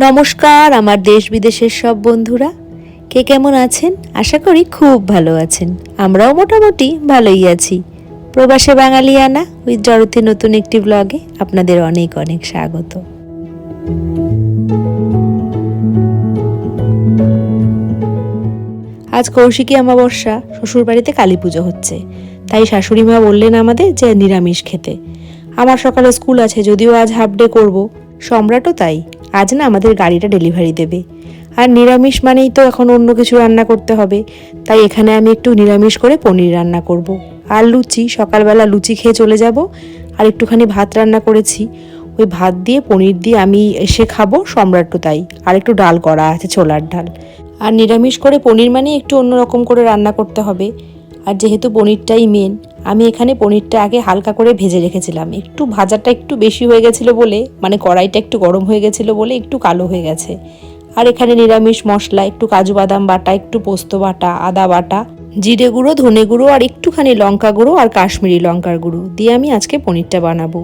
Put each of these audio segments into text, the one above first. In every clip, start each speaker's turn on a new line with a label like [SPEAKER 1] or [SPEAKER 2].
[SPEAKER 1] নমস্কার আমার দেশ বিদেশের সব বন্ধুরা, কে কেমন আছেন? আশা করি খুব ভালো আছেন। আমরাও মোটামুটি ভালোই আছি। প্রবাসে বাঙালিয়ানা উইথ জরতি নতুন একটি ব্লগে আপনাদের অনেক অনেক স্বাগত। আজ কৌশিকী অমাবস্যা, শ্বশুরবাড়িতে কালী পুজো হচ্ছে, তাই শাশুড়ি মা বললেন আমাদের যে নিরামিষ খেতে। আমার সকালে স্কুল আছে, যদিও আজ হাফ ডে করবো। সম্রাটও তাই, আজ না আমাদের গাড়িটা ডেলিভারি দেবে। আর নিরামিষ মানেই তো এখন অন্য কিছু রান্না করতে হবে, তাই এখানে আমি একটু নিরামিষ করে পনির রান্না করব। আর লুচি, সকালবেলা লুচি খেয়ে চলে যাব। আর একটুখানি ভাত রান্না করেছি, ওই ভাত দিয়ে পনির দিয়ে আমি এসে খাবো, সম্রাটও তাই। আর একটু ডাল করা আছে, ছোলার ডাল। আর নিরামিষ করে পনির মানে একটু অন্যরকম করে রান্না করতে হবে। আর যেহেতু পনিরটাই মেন, আমি এখানে পনিরটা আগে হালকা করে ভেজে রেখেছিলাম। একটু ভাজাটা একটু বেশি হয়ে গেছিলো বলে, মানে কড়াইটা একটু গরম হয়ে গেছিলো বলে একটু কালো হয়ে গেছে। আর এখানে নিরামিষ মশলা, একটু কাজু বাদাম বাটা, একটু পোস্ত বাটা, আদা বাটা, জিরে গুঁড়ো, ধনে গুঁড়ো আর একটুখানি লঙ্কা গুঁড়ো আর কাশ্মীরি লঙ্কার গুঁড়ো দিয়ে আমি আজকে পনিরটা বানাবো।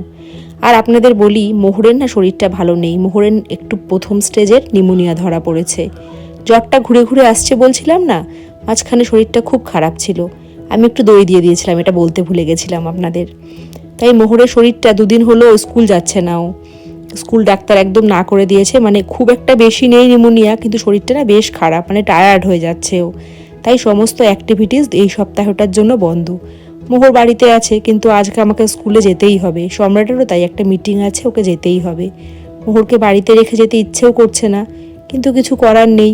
[SPEAKER 1] আর আপনাদের বলি, মোহরের না শরীরটা ভালো নেই। মোহরের একটু প্রথম স্টেজের নিউমোনিয়া ধরা পড়েছে। জ্বরটা ঘুরে ঘুরে আসছে বলছিলাম না, মাঝখানে শরীরটা খুব খারাপ ছিল। আমি একটু দই দিয়ে দিয়েছিলাম, এটা বলতে ভুলে গেছিলাম আপনাদের। তাই মোহরের শরীরটা দুদিন হলো স্কুল যাচ্ছে না। ও স্কুল ডাক্তার একদম না করে দিয়েছে, মানে খুব একটা বেশি নেই নিউমোনিয়া, কিন্তু শরীরটা না বেশ খারাপ, মানে টায়ার্ড হয়ে যাচ্ছে ও। তাই সমস্ত অ্যাক্টিভিটিস এই সপ্তাহটার জন্য বন্ধ। মোহর বাড়িতে আছে, কিন্তু আজকে আমাকে স্কুলে যেতেই হবে। সম্রাটেরও তাই একটা মিটিং আছে, ওকে যেতেই হবে। মোহরকে বাড়িতে রেখে যেতে ইচ্ছেও করছে না, কিন্তু কিছু করার নেই।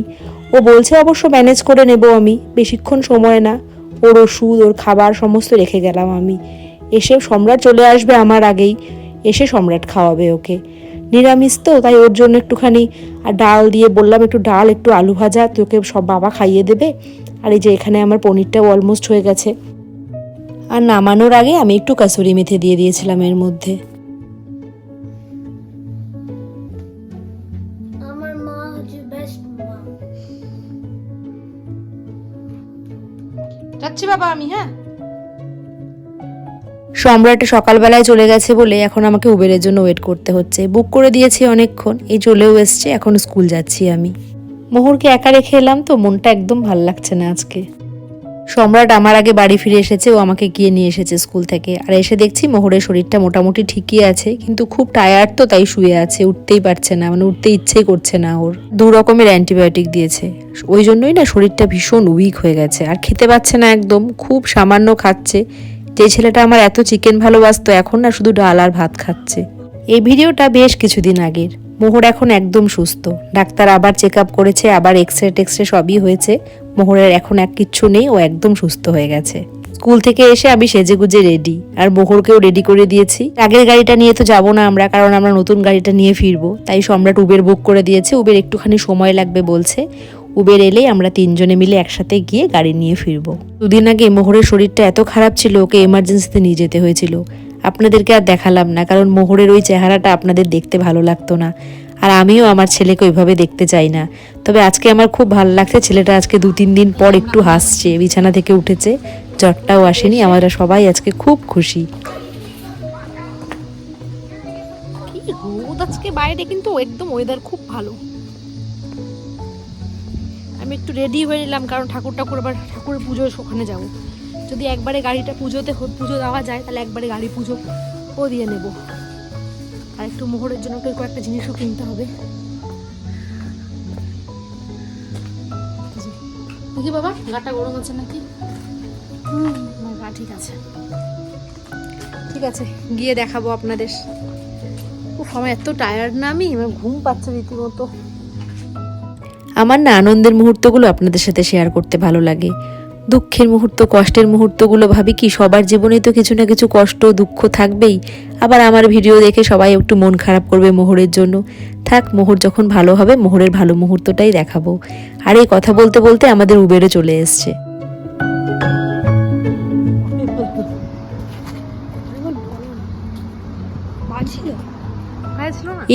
[SPEAKER 1] ও বলছে অবশ্য ম্যানেজ করে নেব আমি, বেশিক্ষণ সময় না। ওর ওষুধ, ওর খাবার সমস্ত রেখে গেলাম আমি। এসে সম্রাট চলে আসবে আমার আগেই, এসে সম্রাট খাওয়াবে ওকে। নিরামিষ তো, তাই ওর জন্য একটুখানি আর ডাল দিয়ে বললাম, একটু ডাল একটু আলু ভাজা তোকে সব বাবা খাইয়ে দেবে। আর এই যে এখানে আমার পনিরটাও অলমোস্ট হয়ে গেছে। আর নামানোর আগে আমি একটু কাসুরি মেথি দিয়ে দিয়েছিলাম এর মধ্যে। যাচ্ছি বাবা আমি, হ্যাঁ। সম্রাট সকালবেলায় চলে গেছে বলে এখন আমাকে উবেরের জন্য ওয়েট করতে হচ্ছে। বুক করে দিয়েছি অনেকক্ষণ, এই চলেও এসছে। এখন স্কুল যাচ্ছি আমি। মোহরকে একা রেখে এলাম তো, মনটা একদম ভাল লাগছে না আজকে। সম্রাট আমার আগে বাড়ি ফিরে এসেছে, ও আমাকে গিয়ে নিয়ে এসেছে স্কুল থেকে। আর এসে দেখছি মোহরের শরীরটা মোটামুটি ঠিকই আছে, কিন্তু খুব টায়ার্ড তো, তাই শুয়ে আছে, উঠতেই পারছে না, মানে উঠতে ইচ্ছেই করছে না ওর। 2 রকমের অ্যান্টিবায়োটিক দিয়েছে, ওই জন্যই না শরীরটা ভীষণ উইক হয়ে গেছে। আর খেতে পাচ্ছে না একদম, খুব সামান্য খাচ্ছে। যে ছেলেটা আমার এত চিকেন ভালোবাসতো, এখন না শুধু ডাল আর ভাত খাচ্ছে। এই ভিডিওটা বেশ কিছুদিন আগের। মোহর এখন একদম সুস্থ। ডাক্তার আবার চেক আপ করেছে, আবার এক্সরে টেক্সরে সবই হয়েছে। মোহরের এখন কিচ্ছু নেই, ও একদম সুস্থ হয়ে গেছে। স্কুল থেকে এসে আমি সেজেগুজে রেডি, আর মোহরকেও রেডি করে দিয়েছি। আগের গাড়িটা নিয়ে তো যাবো না আমরা, কারণ আমরা নতুন গাড়িটা নিয়ে ফিরবো। তাই সম্রাট উবের বুক করে দিয়েছে। উবের একটুখানি সময় লাগবে বলছে। উবের এলেই আমরা 3 জনে মিলে একসাথে গিয়ে গাড়ি নিয়ে ফিরবো। 2 দিন আগে মোহরের শরীরটা এত খারাপ ছিল, ওকে এমার্জেন্সিতে নিয়ে যেতে হয়েছিল। আপনাদেরকে আর দেখালাম না, কারণ মোহরের ওই চেহারাটা আপনাদের দেখতে ভালো লাগতো না। আর আমিও আমার ছেলেকে ওইভাবে দেখতে চাই না। তবে আজকে আমার খুব ভালো লাগছে, ছেলেটা আজকে 2-3 দিন পর একটু হাসছে, বিছানা থেকে উঠেছে, জ্বরটাও আসেনি। আমরা সবাই আজকে খুব খুশি।
[SPEAKER 2] কি রোদ আজকে বাইরে, কিন্তু একদম ওয়েদার খুব ভালো। আমি একটু রেডি হয়ে নিলাম, কারণ ঠাকুর আবার ঠাকুরের পুজো ওখানে যাব। যদি একবারে গাড়িটা পুজো দেওয়া যায়, তাহলে একবারে গাড়ি পুজো ও দিয়ে নেব। আর একটু মোহরের জন্য একটু কয়েকটা জিনিসও কিনতে হবে। দেখি বাবা, গাটা গরম আছে নাকি? গা ঠিক আছে, ঠিক আছে, গিয়ে দেখাবো আপনাদের। আমার এত টায়ার্ড না, আমি ঘুম পাচ্ছে রীতিমতো।
[SPEAKER 1] আমার না আনন্দের মুহূর্তগুলো আপনাদের সাথে শেয়ার করতে ভালো লাগে। দুঃখের মুহূর্ত, কষ্টের মুহূর্তগুলো ভাবি কি সবার জীবনেই তো কিছু না কিছু কষ্ট দুঃখ থাকবেই। আবার আমার ভিডিও দেখে সবাই একটু মন খারাপ করবে মোহরের জন্য। থাক, মোহর যখন ভালো হবে, মোহরের ভালো মুহূর্তটাই দেখাবো। আর এই কথা বলতে বলতে আমাদের উবেরে চলে এসছে।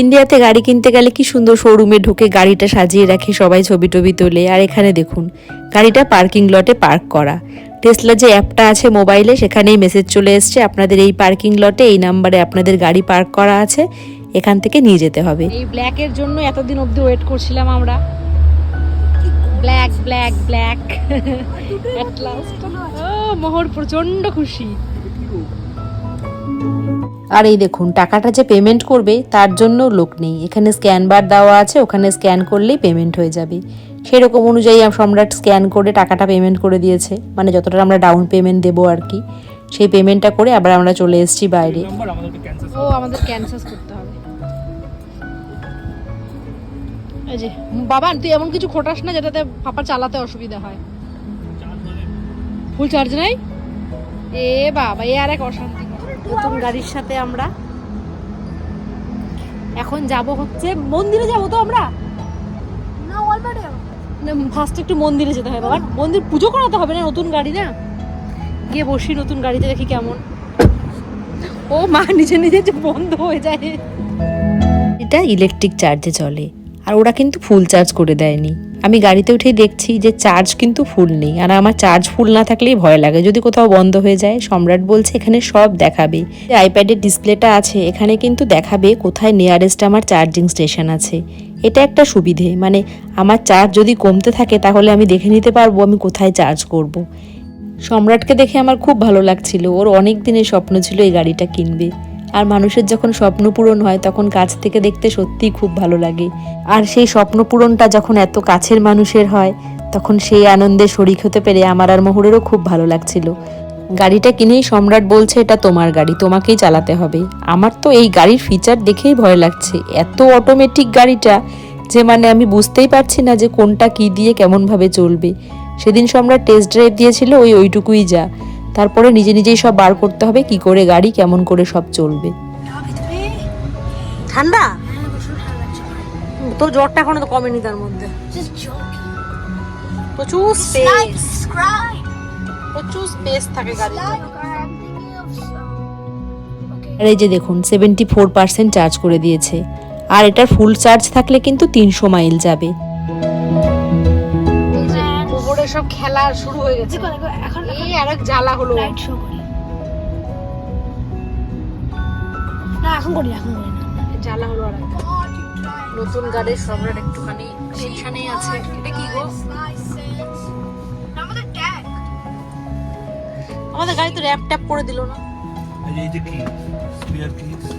[SPEAKER 1] ইন্ডিয়াতে গাড়ি কিনতে গেলে কি সুন্দর শোরুমে ঢুকে গাড়িটা সাজিয়ে রাখে, সবাই ছবি টবি তোলে। আর এখানে দেখুন, গাড়িটা পার্কিং লটে পার্ক করা। টেসলা যে অ্যাপটা আছে মোবাইলে, সেখানেই মেসেজ চলে এসছে, আপনাদের এই পার্কিং লটে এই নাম্বারে আপনাদের গাড়ি পার্ক করা আছে, এখান থেকে নিয়ে যেতে হবে।
[SPEAKER 2] এই ব্ল্যাকের জন্য এতদিন অবধি ওয়েট করছিলাম আমরা। Black black black at last. Mohor প্রচন্ড খুশি।
[SPEAKER 1] আর এই দেখুন টাকাটা যে পেমেন্ট করবে তার জন্য লোক নেই, এখানে স্ক্যান বার দেওয়া আছে, ওখানে স্ক্যান করলেই পেমেন্ট হয়ে যাবে। সেরকম অনুযায়ী সম্রাট স্ক্যান করে টাকাটা পেমেন্ট করে দিয়েছে, মানে যতটা আমরা ডাউন পেমেন্ট দেবো আর কি, সেই পেমেন্টটা করে আবার আমরা চলে এসেছি বাইরে।
[SPEAKER 2] ও আমাদের ক্যান্সেল করতে হবে। এই যে বাবা তুই এমন কিছু খোটাস না যেটাতে পাপা চালাতে অসুবিধা হয়। ফুল চার্জ নাই? এ বাবা এ আর এক অশান্তি। নতুন গাড়ির সাথে আমরা এখন যাব হচ্ছে মন্দিরে। যাব তো আমরা না অলরেডি ফার্স্ট একটু মন্দিরে যেতে হবে বাবা, মন্দির পুজো করাতে হবে না, নতুন গাড়ি না। গিয়ে বসি নতুন গাড়িতে, দেখি কেমন। ও মা নিজে নিজে যে বন্ধ হয়ে যায়।
[SPEAKER 1] এটা ইলেকট্রিক চার্জে চলে, আর ওরা কিন্তু ফুল চার্জ করে দেয়নি। আমি গাড়িতে উঠেই দেখছি যে চার্জ কিন্তু ফুল নেই, আর আমার চার্জ ফুল না থাকলেই ভয় লাগে যদি কোথাও বন্ধ হয়ে যায়। সম্রাট বলছে এখানে সব দেখাবে, আইপ্যাডের ডিসপ্লেটা আছে এখানে কিন্তু দেখাবে কোথায় নিয়ারেস্ট আমার চার্জিং স্টেশন আছে। এটা একটা সুবিধে, মানে আমার চার্জ যদি কমতে থাকে তাহলে আমি দেখে নিতে পারবো আমি কোথায় চার্জ করব। সম্রাটকে দেখে আমার খুব ভালো লাগছিল, ওর অনেক দিনের স্বপ্ন ছিল এই গাড়িটা কিনবে। আর মানুষের যখন স্বপ্ন পূরণ হয় তখন কাছ থেকে দেখতে সত্যিই খুব ভালো লাগে। আর সেই স্বপ্ন পূরণটা যখন এত কাছের মানুষের হয় তখন সেই আনন্দে শরিক হতে পেরে আমার আর মোহরেরও খুব ভালো লাগছিল। গাড়িটা কিনেই সম্রাট বলছে এটা তোমার গাড়ি, তোমাকেই চালাতে হবে। আমার তো এই গাড়ির ফিচার দেখেই ভয় লাগছে, এত অটোমেটিক গাড়িটা যে মানে আমি বুঝতেই পারছি না যে কোনটা কি দিয়ে কেমনভাবে চলবে। সেদিন সম্রাট টেস্ট ড্রাইভ দিয়েছিল ওইটুকুই যা, তারপরে নিজে নিজেই সব বার করতে হবে কি করে গাড়ি কেমন করে সব চলবে।
[SPEAKER 2] ঠান্ডা তোর জ্বরটা এখনো তো কমেনি, তার মধ্যে প্রচুর স্পেস, প্রচুর স্পেস থাকে গাড়িতে।
[SPEAKER 1] আর এই যে দেখুন 74% চার্জ করে দিয়েছে, আর এটার ফুল চার্জ থাকলে কিন্তু 300 মাইল যাবে।
[SPEAKER 2] ওপরে সব খেলা শুরু হয়ে গেছে, এখন এই আরেক জ্বালা হলো। না এখন করি না, জ্বালা হলো আরেক। নতুন গাড়ির সম্রাট একটুখানি টেনশনেই আছে। এটা কি গো? আমাদের গাড়ি তো র্যাপ ট্যাপ করে দিল না।
[SPEAKER 3] এই যে কি স্পেয়ার কি আছে,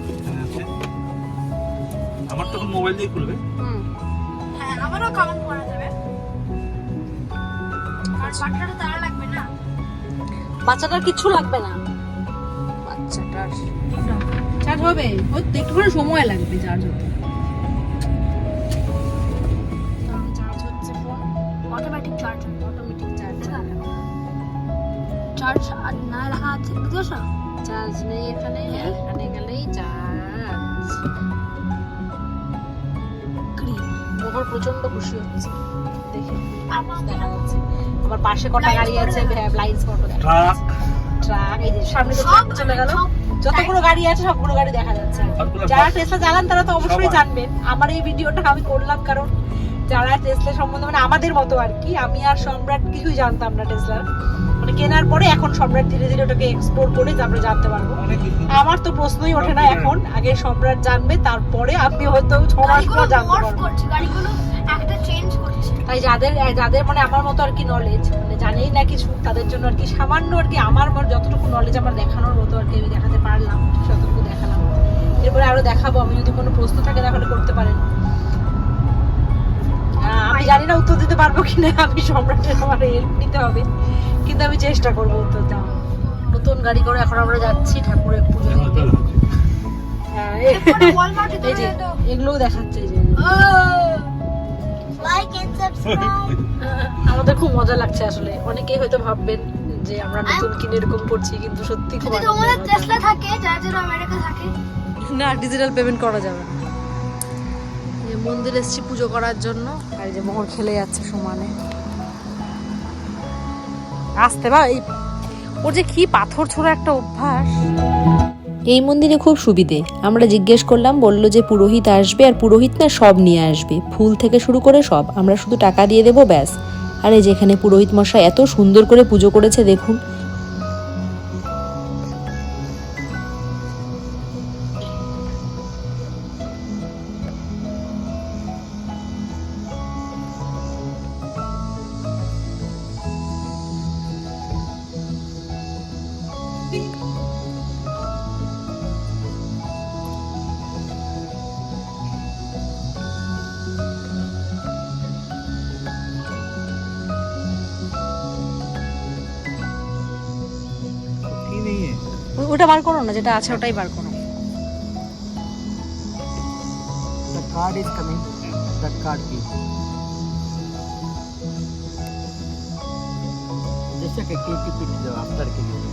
[SPEAKER 3] আমার তখন মোবাইল দিয়ে খুলবে।
[SPEAKER 4] হ্যাঁ আমারও কাউন্ট করা যাবে, আর বাচ্চাটা তারা লাগবে না,
[SPEAKER 2] বাচ্চাটার কিছু লাগবে না, বাচ্চাটার চার্জ হবে, ওই একটুখানি সময় লাগবে চার্জ হতে। চার্জ হচ্ছে ফোন,
[SPEAKER 4] automatic charge,
[SPEAKER 2] automatic charge.
[SPEAKER 4] Charge আর না রাখা আছে বুঝছো?
[SPEAKER 2] চার্জ নেই এখানে, এখানে গেলেই চার্জ। মোহর প্রচন্ড খুশি হচ্ছে দেখে, দেখা যাচ্ছে আমার পাশে কটা গাড়ি আছে, লাইটস কত দেখা যাচ্ছে, ট্রাক এই যে সামনে তো ট্রাক চলে গেল, যতগুলো গাড়ি আছে সবগুলো গাড়ি দেখা যাচ্ছে। যারা টেসলা চালান তারা তো অবশ্যই জানবেন। আমার এই ভিডিওটা আমি করলাম কারণ যারা টেসলা সম্বন্ধে মানে আমাদের মতো আর কি, আমি আর সম্রাট কিছুই জানতাম না টেসলার, মানে কেনার পরে এখন সম্রাট ধীরে ধীরে ওটাকে এক্সপ্লোর করে তারপরে জানতে পারবো। আমার তো প্রশ্নই ওঠে না এখন, আগে সম্রাট জানবে তারপরে আমি হয়তো 6 মাস পর জানতে পারবো।
[SPEAKER 4] গাড়িগুলো একটা চেঞ্জ করছে,
[SPEAKER 2] তাই যাদের মানে আমার মতো আর কি নলেজ, মানে জানেই না কিছু, তাদের জন্য আর কি সামান্য আর কি আমার যতটুকু নলেজ আমার দেখানোর মতো আর কি আমি দেখাতে পারলাম, ততটুকু দেখালাম। এরপরে আরো দেখাবো, আমি যদি কোনো প্রশ্ন থাকে তাহলে করতে পারেন। আমি জানি না উত্তর দিতে পারবো কিনা, আমি সম্রাটের আমার হেল্প নিতে হবে, কিন্তু আমি চেষ্টা করবো উত্তর দেওয়ার। নতুন গাড়ি করে এখন আমরা যাচ্ছি ঠাকুরের পুজো দিতে। হ্যাঁ এই যে এগুলোও দেখাচ্ছে, এই যে
[SPEAKER 4] লাইক এন্ড সাবস্ক্রাইব।
[SPEAKER 2] আমাদের খুব মজা লাগছে আসলে। অনেকেই হয়তো ভাববেন যে আমরা নতুন কিনে এরকম করছি, কিন্তু সত্যি খুব
[SPEAKER 4] যদি তোমাদের টেসলা থাকে, যারা আমেরিকা থাকে,
[SPEAKER 2] না ডিজিটাল পেমেন্ট করা যাবে না। মন্দিরে এসেছি পুজো করার জন্য, আর এই যে মোহর খেলে যাচ্ছে সমানে। আসতে বা এই ওর যে কি পাথর ছোড়া একটা অভ্যাস।
[SPEAKER 1] এই মন্দিরে খুব সুবিধে, আমরা জিজ্ঞেস করলাম, বললো যে পুরোহিত আসবে, আর পুরোহিত না সব নিয়ে আসবে, ফুল থেকে শুরু করে সব, আমরা শুধু টাকা দিয়ে দেবো ব্যাস। আর এই যেখানে পুরোহিত মশাই এত সুন্দর করে পুজো করেছে দেখুন।
[SPEAKER 2] ওটা বার করো না, যেটা আছে ওটাই বার করো।
[SPEAKER 5] The card is coming. That card key. Just a keep it after killing.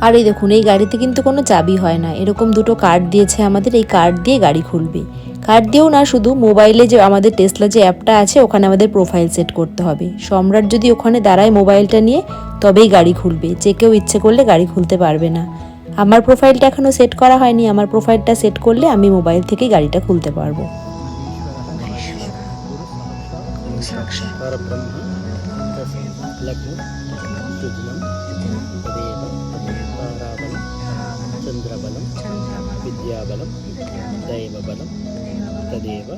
[SPEAKER 1] আর এই দেখুন, এই গাড়িতে কিন্তু কোনো চাবি হয় না, এরকম দুটো কার্ড দিয়েছে আমাদের, এই কার্ড দিয়ে গাড়ি খুলবে। কার্ড দিয়েও না, শুধু মোবাইলে যে আমাদের টেসলা যে অ্যাপটা আছে ওখানে আমাদের প্রোফাইল সেট করতে হবে। সম্রাট যদি ওখানে দাঁড়ায় মোবাইলটা নিয়ে তবেই গাড়ি খুলবে, যে কেউ ইচ্ছে করলে গাড়ি খুলতে পারবে না। আমার প্রোফাইলটা এখনও সেট করা হয়নি, আমার প্রোফাইলটা সেট করলে আমি মোবাইল থেকেই গাড়িটা খুলতে পারবো।
[SPEAKER 5] चंद्रबलम विद्याबलम दैवबलम तदेव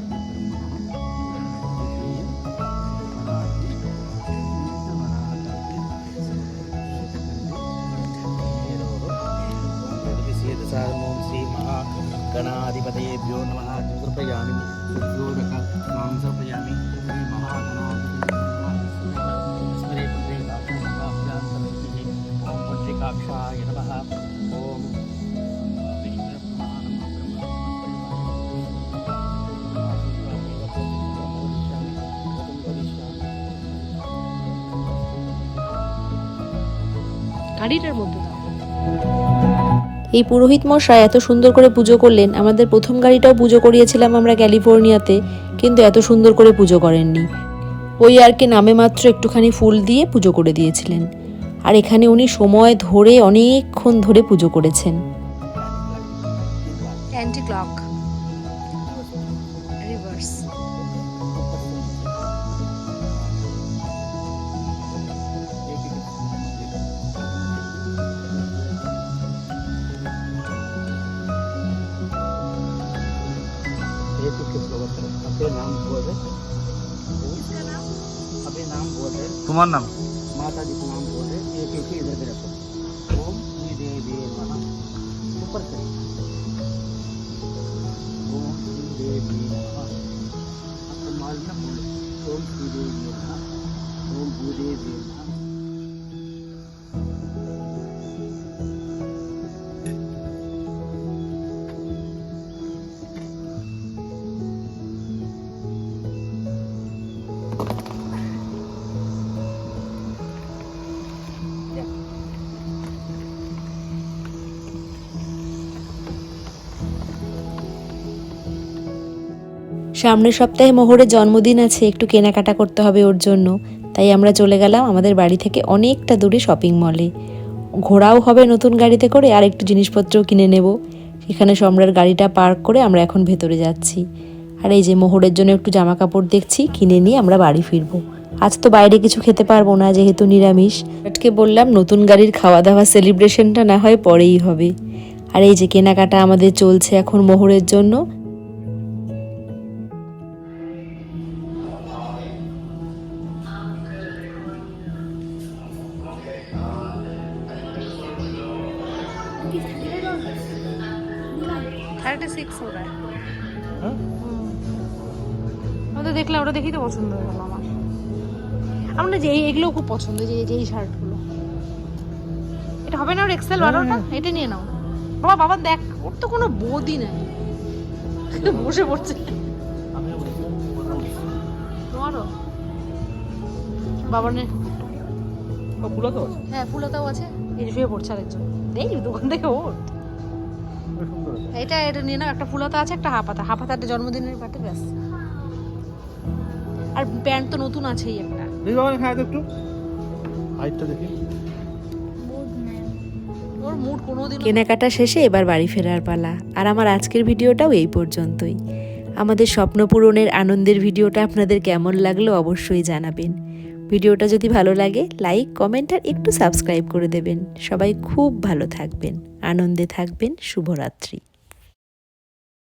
[SPEAKER 5] ओम श्री महागणाधिपतयेभ्यो नमः। समर्पयामि उद्योदक नाम समर्पयामि श्री महागणाधिपतये ओम पत्रिकाक्षाय नमः। ओम
[SPEAKER 2] গাড়িটার মধ্যে দাও।
[SPEAKER 1] এই পুরোহিত মশাই এত সুন্দর করে পুজো করলেন। আমাদের প্রথম গাড়িটাও পুজো করিয়েছিলাম আমরা ক্যালিফোর্নিয়াতে, কিন্তু এত সুন্দর করে পুজো করেননি। ওই আর কি নামে মাত্র একটুখানি ফুল দিয়ে পুজো করে দিয়েছিলেন। আর এখানে উনি সময় ধরে অনেকক্ষণ ধরে পুজো করেছেন।
[SPEAKER 2] Anti clock reverse.
[SPEAKER 5] अपने नाम बोल रहे, अपने नाम बोल रहे,
[SPEAKER 3] তোমার नाम
[SPEAKER 5] माता जी का नाम बोल रहे, एक एक इधर भी रखो। ओम श्री देवी नमः। ऊपर से ओम श्री देवी नमः। आपको मालूम ना बोले ओम श्री देवी नमः, ओम भूदेवी नमः।
[SPEAKER 1] সামনের সপ্তাহে মোহরের জন্মদিন আছে, একটু কেনাকাটা করতে হবে ওর জন্য। তাই আমরা চলে গেলাম আমাদের বাড়ি থেকে অনেকটা দূরে শপিং মলে। ঘোরাও হবে নতুন গাড়িতে করে, আর একটু জিনিসপত্রও কিনে নেব। এখানে সম্রাট গাড়িটা পার্ক করে আমরা এখন ভেতরে যাচ্ছি। আর এই যে মোহরের জন্য একটু জামা কাপড় দেখছি, কিনে নিয়ে আমরা বাড়ি ফিরবো। আজ তো বাইরে কিছু খেতে পারবো না, যেহেতু নিরামিষ। আজকে বললাম নতুন গাড়ির খাওয়া দাওয়া সেলিব্রেশনটা না হয় পরেই হবে। আর এই যে কেনাকাটা আমাদের চলছে এখন মোহরের জন্য।
[SPEAKER 2] ওটা দেখলাম, ওটা দেখেই তো পছন্দ হয়ে গেল আমার। আমার না যে এগুলো খুব পছন্দ, যে এই শার্টগুলো। এটা হবে না ওর এক্সেল 12টা? এটা নিয়ে নাও বাবা। বাবা দেখ, ওর তো কোনো বোধই নাই, বসে পড়ছে। তোমারও বাবা নে।
[SPEAKER 3] ফুলাতো আছে?
[SPEAKER 2] হ্যাঁ ফুলাতাও আছে, এই শুয়ে পড়ছে আরেকজন। দেখি দোকান থেকে ওর এটা নিয়ে নাও। একটা ফুলাতা আছে, একটা হাফাতা। হাফাতাটা জন্মদিনের পার্টি, ব্যাস। আর প্যান্ট তো নতুন আছেই একটা।
[SPEAKER 3] দেখি বাবা, খায় তো একটু হাইটটা দেখি।
[SPEAKER 2] ওর মুড কোনোদিন।
[SPEAKER 1] কেনাকাটা শেষে এবার বাড়ি ফেরার পালা। আর আমার আজকের ভিডিওটাও এই পর্যন্তই। আমাদের স্বপ্ন পূরণের আনন্দের ভিডিওটা আপনাদের কেমন লাগলো অবশ্যই জানাবেন। ভিডিওটা যদি ভালো লাগে লাইক, কমেন্ট আর একটু সাবস্ক্রাইব করে দেবেন। সবাই খুব ভালো থাকবেন, আনন্দে থাকবেন। শুভরাত্রি।